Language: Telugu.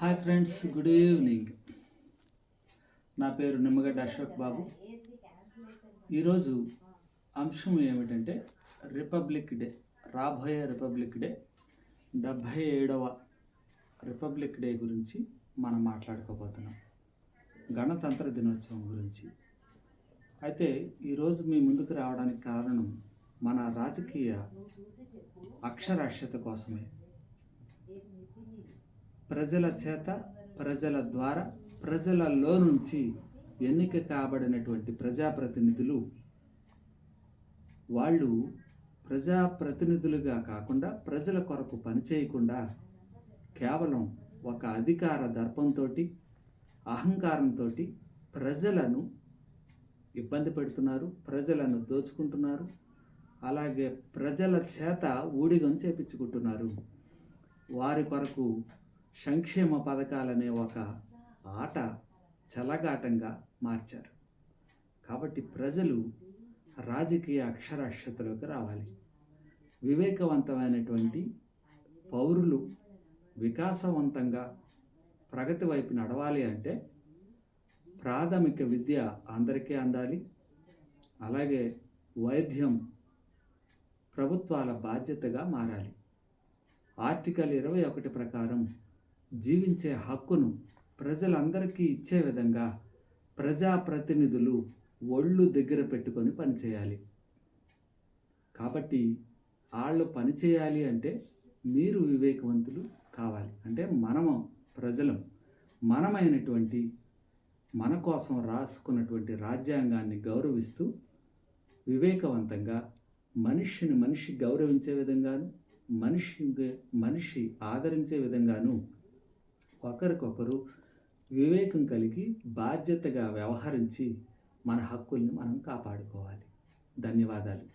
Hi friends, good evening. నా పేరు నిమ్మగడ్డ అశోక్ బాబు. ఈరోజు అంశం ఏమిటంటే రిపబ్లిక్ డే, రాబోయే రిపబ్లిక్ డే, 77వ రిపబ్లిక్ డే గురించి మనం మాట్లాడుకోబోతున్నాం. గణతంత్ర దినోత్సవం గురించి. అయితే ఈరోజు మీ ముందుకు రావడానికి కారణం మన రాజకీయ అక్షరాస్యత కోసమే. ప్రజల చేత, ప్రజల ద్వారా, ప్రజలలో నుంచి ఎన్నిక కాబడినటువంటి ప్రజాప్రతినిధులు వాళ్ళు ప్రజాప్రతినిధులుగా కాకుండా ప్రజల కొరకు పనిచేయకుండా కేవలం ఒక అధికార దర్పంతో, అహంకారంతో ప్రజలను ఇబ్బంది పెడుతున్నారు, ప్రజలను దోచుకుంటున్నారు, అలాగే ప్రజల చేత ఊడిగం చేపించుకుంటున్నారు. వారి కొరకు సంక్షేమ పథకాలనే ఒక ఆట చెలగాటంగా మార్చారు. కాబట్టి ప్రజలు రాజకీయ అక్షరాస్యతలోకి రావాలి. వివేకవంతమైనటువంటి పౌరులు వికాసవంతంగా ప్రగతి వైపు నడవాలి అంటే ప్రాథమిక విద్య అందరికీ అందాలి. అలాగే వైద్యం ప్రభుత్వాల బాధ్యతగా మారాలి. ఆర్టికల్ 21 ప్రకారం జీవించే హక్కును ప్రజలందరికీ ఇచ్చే విధంగా ప్రజాప్రతినిధులు ఒళ్ళు దగ్గర పెట్టుకొని పనిచేయాలి. కాబట్టి వాళ్ళు పనిచేయాలి అంటే మీరు వివేకవంతులు కావాలి. అంటే ప్రజలం మనమైనటువంటి మన కోసం రాసుకున్నటువంటి రాజ్యాంగాన్ని గౌరవిస్తూ వివేకవంతంగా మనిషి గౌరవించే విధంగాను, మనిషి ఆదరించే విధంగాను ఒకరికొకరు వివేకం కలిగి బాధ్యతగా వ్యవహరించి మన హక్కుల్ని మనం కాపాడుకోవాలి. ధన్యవాదాలు.